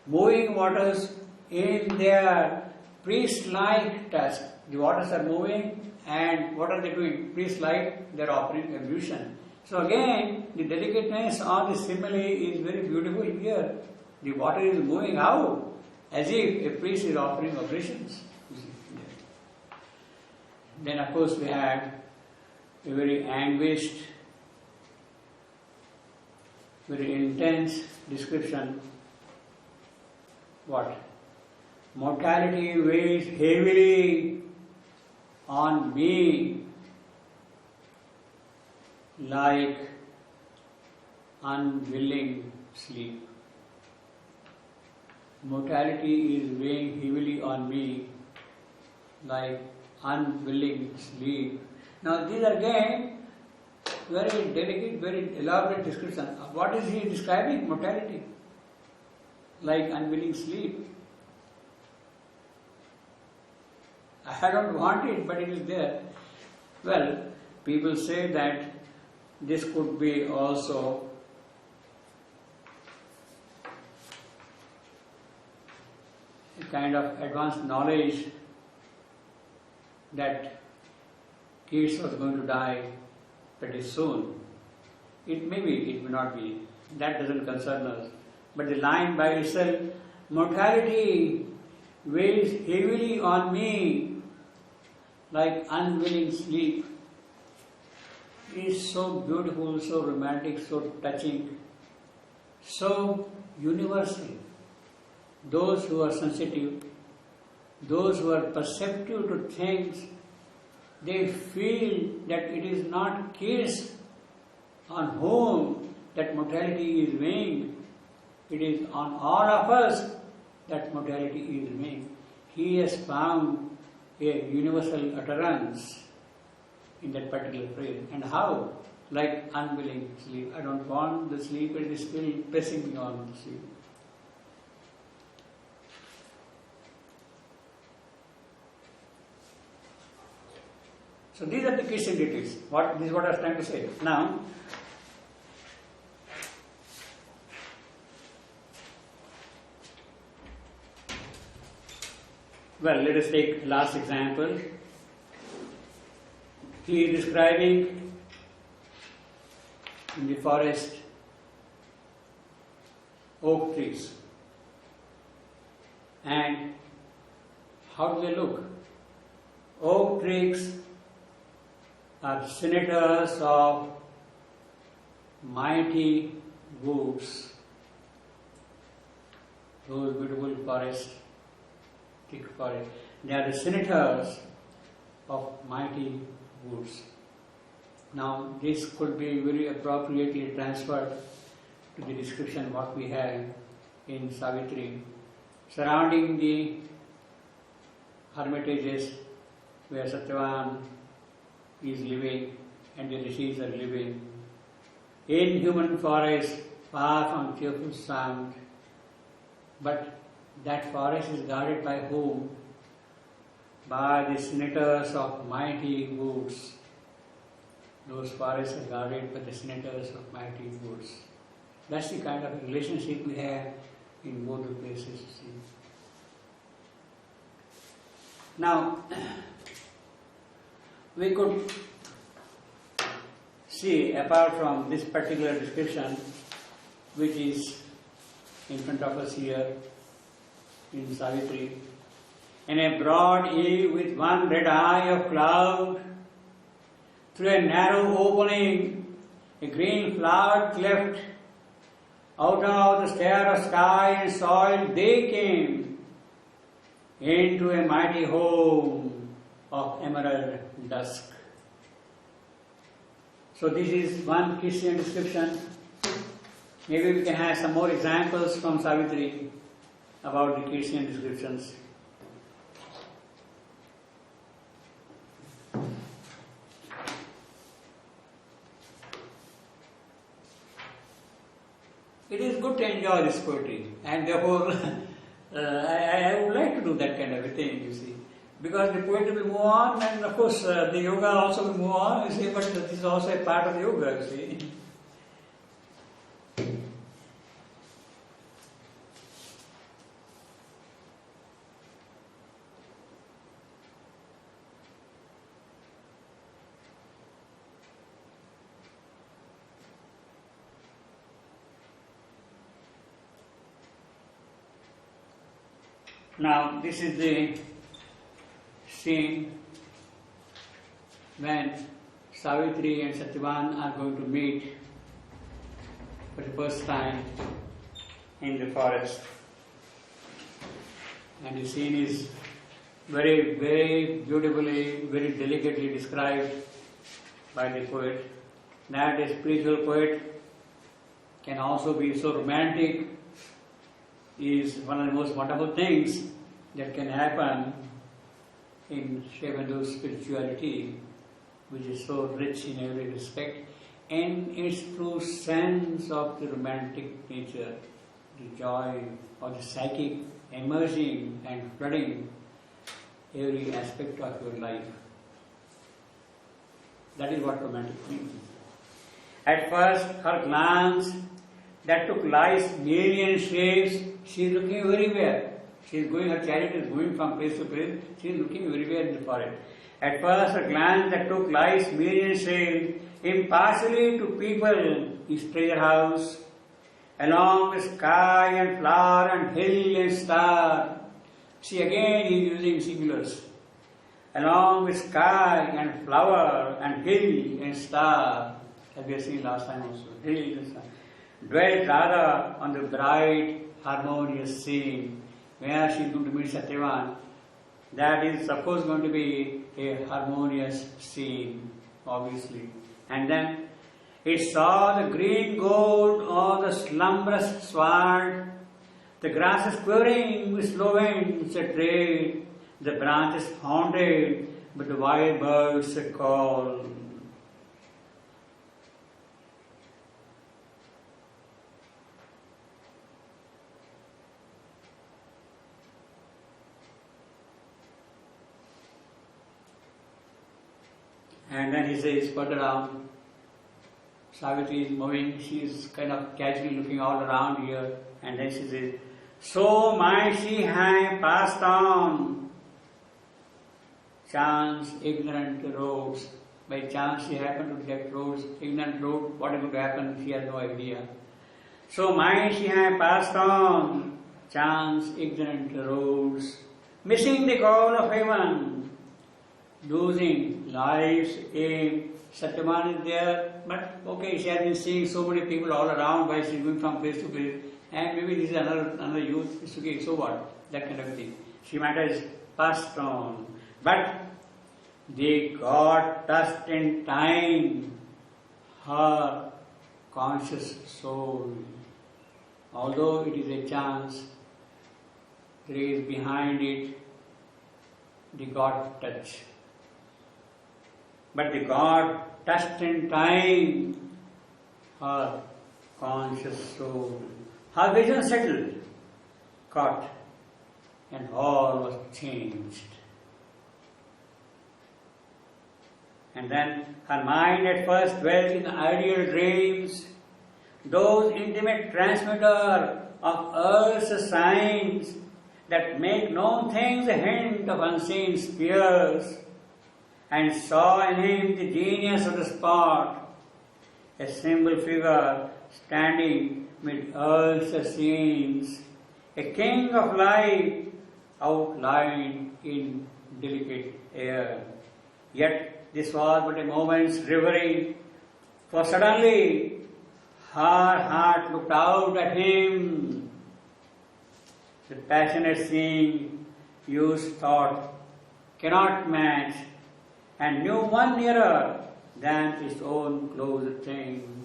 Moving waters in their priest-like task. The waters are moving and what are they doing? Priest-like, they are offering ablution. So again, the delicateness of the simile is very beautiful here. The water is moving out as if a priest is offering oblations. Then of course we have a very anguished, very intense description. What? Mortality weighs heavily on me like unwilling sleep. Mortality is weighing heavily on me like unwilling sleep. Now these are again very delicate, very elaborate description. What is he describing? Mortality. Like unwilling sleep. I don't want it, but it is there. Well, people say that this could be also a kind of advanced knowledge that Keats was going to die pretty soon. It may be, it may not be. That doesn't concern us. But the line by itself, mortality weighs heavily on me like unwilling sleep, is so beautiful, so romantic, so touching, so universal. Those who are sensitive, those who are perceptive to things, they feel that it is not Keats on whom that mortality is weighing. It is on all of us that mortality is weighing. He has found a universal utterance in that particular phrase. And how? Like unwilling sleep. I don't want the sleep, it is still pressing me on to sleep. So these are the key details. This is what I was trying to say. Now, well, let us take last example. He is describing in the forest oak trees. And how do they look? Oak trees are senators of mighty woods. Those beautiful forests, thick forest. They are the senators of mighty woods. Now, this could be very appropriately transferred to the description what we have in Savitri, surrounding the hermitages where Satyavan is living and the rishis are living, in human forest, far from cheerful sound. But that forest is guarded by whom? By the senators of mighty woods. Those forests are guarded by the senators of mighty woods. That's the kind of relationship we have in both the places. See. Now, we could see, apart from this particular description, which is in front of us here in Savitri, in a broad eve with one red eye of cloud, through a narrow opening, a green flower cleft, out of the stair of sky and soil they came into a mighty home of emerald dusk. So this is one Christian description. Maybe we can have some more examples from Savitri about the Christian descriptions. It is good to enjoy this poetry, and therefore I would like to do that kind of a thing, you see. Because the poetry will move on, and of course the yoga also will move on, you see, but this is also a part of the yoga, you see. Now, this is the scene when Savitri and Satyavan are going to meet for the first time in the forest. And the scene is very, very beautifully, very delicately described by the poet. That a spiritual poet can also be so romantic is one of the most wonderful things that can happen in Sri Aurobindo spirituality, which is so rich in every respect, and its true sense of the romantic nature, the joy of the psychic emerging and flooding every aspect of your life. That is what romantic means. At first, her glance that took life's million shapes, she is looking everywhere. She is going, her chariot is going from place to place, she is looking everywhere in the forest. At first, a glance that took life's million shapes, impartially to people, his treasure house, along the sky and flower and hill and star. See, again he is using singulars. Along the sky and flower and hill and star, as we have seen last time also, hill and star. Dwelt rather on the bright, harmonious scene where she is going to meet Satyavan. That is, of course, going to be a harmonious scene, obviously. And then it saw the green gold of the slumberous sward, the grasses quivering with slow winds that trade, the branches haunted, but the wild birds that call. And then he says further down, Savitri is moving, she is kind of casually looking all around here, and then she says, so might she have passed on chance ignorant roads. By chance she happened to get roads, ignorant road, what is going to happen, she has no idea. So might she have passed on chance ignorant roads, missing the goal of heaven, losing life's aim. Satyavan is there, but okay, she has been seeing so many people all around while she is going from place to place, and maybe this is another youth, it's okay, so what? That kind of thing. She might have passed on. But they got touched in time, her conscious soul. Although it is a chance, there is behind it the God touch. But the God touched in time her conscious soul. Her vision settled, caught, and all was changed. And then her mind at first dwelt in ideal dreams, those intimate transmitter of earth's signs that make known things a hint of unseen spheres, and saw in him the genius of the spot, a simple figure standing mid earth's scenes, a king of light outlined in delicate air. Yet this was but a moment's reverie, for suddenly her heart looked out at him. The passionate seeing youth's thought cannot match, and knew one nearer than its own close thing.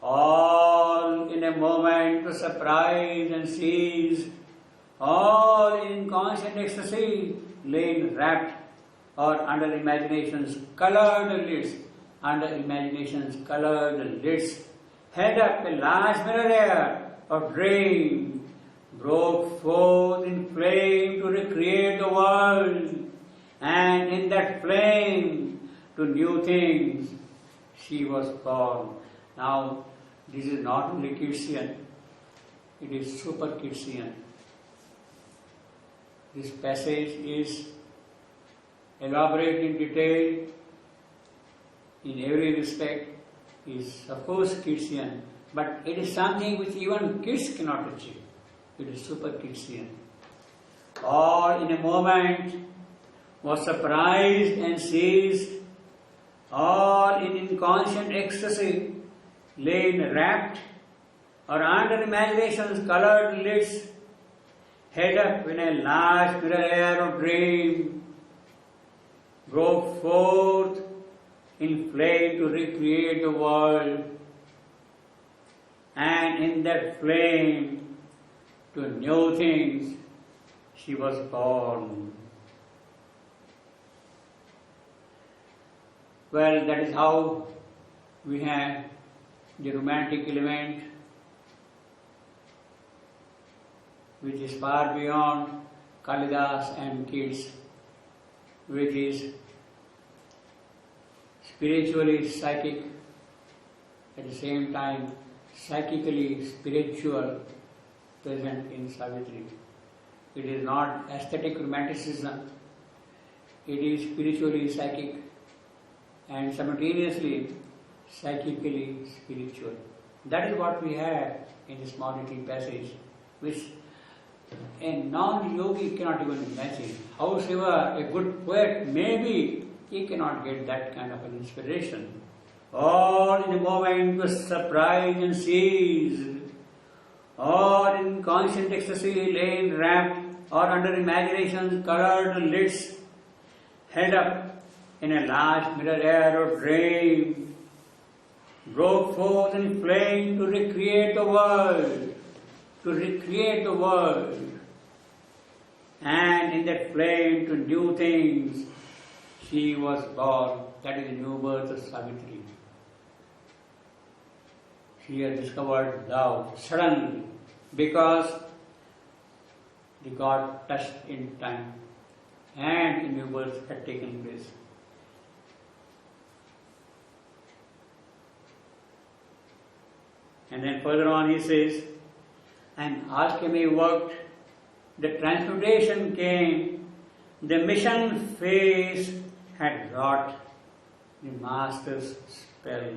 All in a moment was surprise and seize, all in inconscient ecstasy, lay wrapped or under imagination's colored lids, held up a large mirror air of dream, broke forth in flame to recreate the world, and in that flame to new things she was born. Now, this is not only Kirsian, it is super Kirsian. This passage is elaborate in detail in every respect, is of course Kirsian, but it is something which even kids cannot achieve. It is super Kirsian. All in a moment was surprised and seized, all in inconscient ecstasy, lay wrapped or under imagination's colored lids, held up in a large mirror air of dream, broke forth in flame to recreate the world, and in that flame to new things she was born. Well, that is how we have the romantic element, which is far beyond Kalidas and Keats, which is spiritually psychic, at the same time psychically spiritual, present in Savitri. It is not aesthetic romanticism, it is spiritually psychic and simultaneously psychically spiritual. That is what we have in this modernity passage, which a non-yogi cannot even imagine. However, a good poet may be, he cannot get that kind of an inspiration. All in a moment was surprised and seized, all in constant ecstasy lay wrapped or under imagination's colored lids, held up in a large mirror air of dream, broke forth in flame to recreate the world, and in that flame to new things she was born. That is the new birth of Savitri. She has discovered love suddenly because the God touched in time and a new birth had taken place. And then further on he says, and alchemy worked, the transmutation came, the mission phase had wrought the master's spell.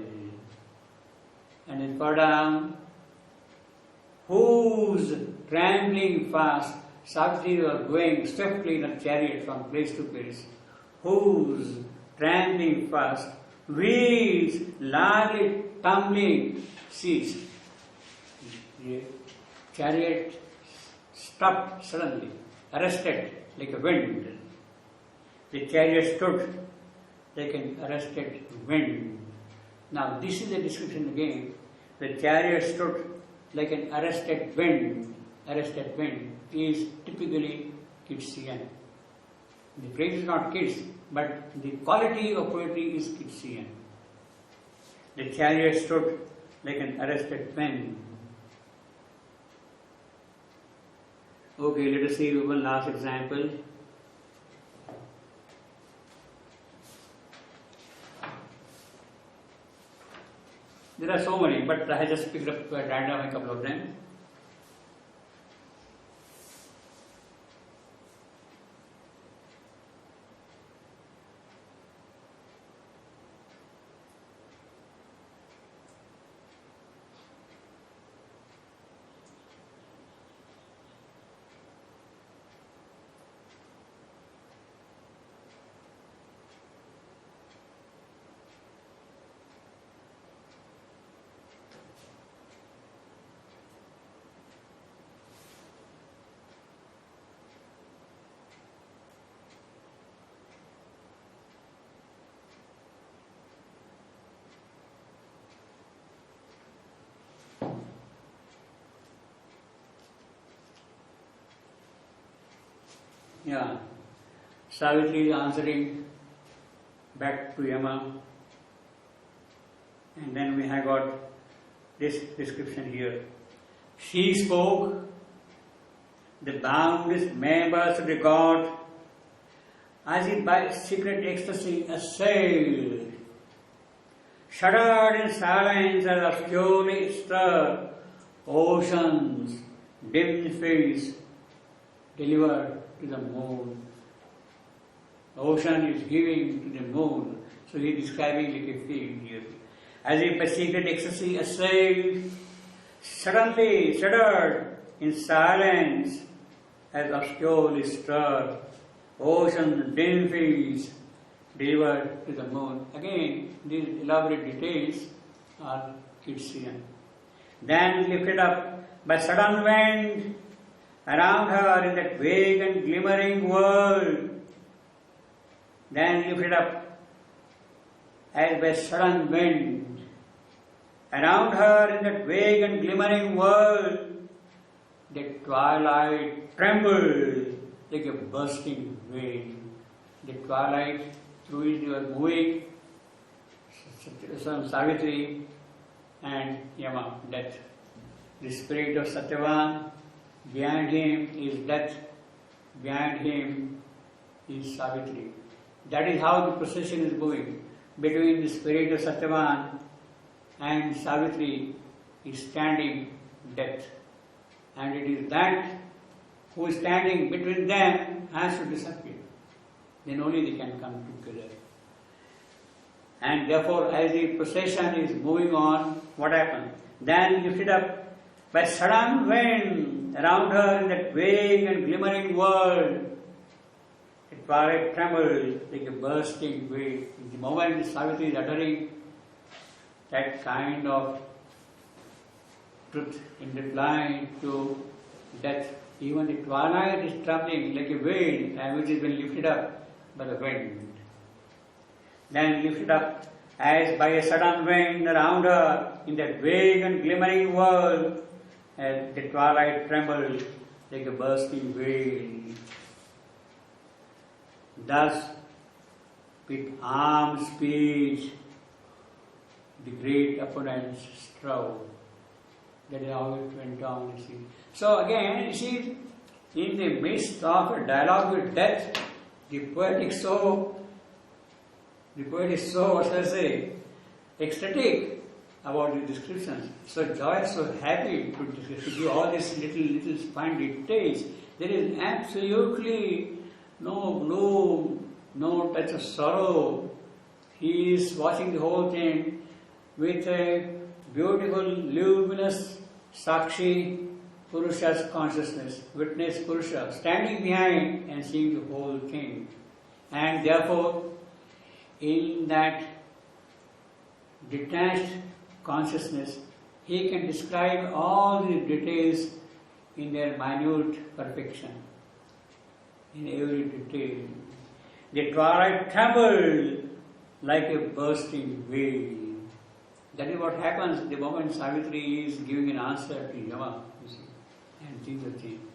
And then further down, whose trembling fast, Savitri was going swiftly in a chariot from place to place, whose trembling fast, wheels largely tumbling ceased. The chariot stopped suddenly, arrested like a wind. The chariot stood like an arrested wind. Now this is the description again. The chariot stood like an arrested wind. Arrested wind is typically Keatsian. The phrase is not Keats, but the quality of poetry is Keatsian. The chariot stood like an arrested wind. Okay, let us see one last example. There are so many, but I just picked up at random a couple of them. Yeah, Savitri is answering back to Yama, and then we have got this description here. She spoke, the boundless members of the god, as if by secret ecstasy assailed, shuddered in silence as obscurely stirred, oceans, dim face, delivered to the moon. The ocean is giving to the moon. So he is describing like a field here. As if by secret ecstasy assailed, suddenly shuddered in silence as obscurely stirred, ocean dim face delivered to the moon. Again, these elaborate details are Keatsian. Then lifted up by sudden wind, around her in that vague and glimmering world, then lifted up as by sudden wind, around her in that vague and glimmering world, the twilight trembled like a bursting wave. The twilight through which they were moving, Savitri and Yama, death. The spirit of Satyavan, behind him is death, behind him is Savitri. That is how the procession is going. Between the spirit of Satyavan and Savitri is standing death. And it is that who is standing between them has to disappear. Then only they can come together. And therefore, as the procession is moving on, what happened? Then lifted up by sudden wind around her in that vague and glimmering world, the twilight trembled like a bursting wave. In the moment Savitri is uttering that kind of truth in reply to death, even the twilight is trembling like a veil, and which has been lifted up by the wind. Then lifted up as by a sudden wind around her in that vague and glimmering world, and the twilight trembled like a bursting veil. Thus, with armed speech, the great opponents strove. That is how it went on, you see. So again, you see, in the midst of a dialogue with death, the poet is so, what shall I say, ecstatic about the descriptions. So joyous, so happy to do all these little fine details. There is absolutely no gloom, no touch of sorrow. He is watching the whole thing with a beautiful, luminous Sakshi Purusha's consciousness, witness Purusha, standing behind and seeing the whole thing. And therefore, in that detached consciousness, he can describe all the details in their minute perfection, in every detail. The twilight trembled like a bursting wave. That is what happens the moment Savitri is giving an answer to Yama, you see, and things are changed.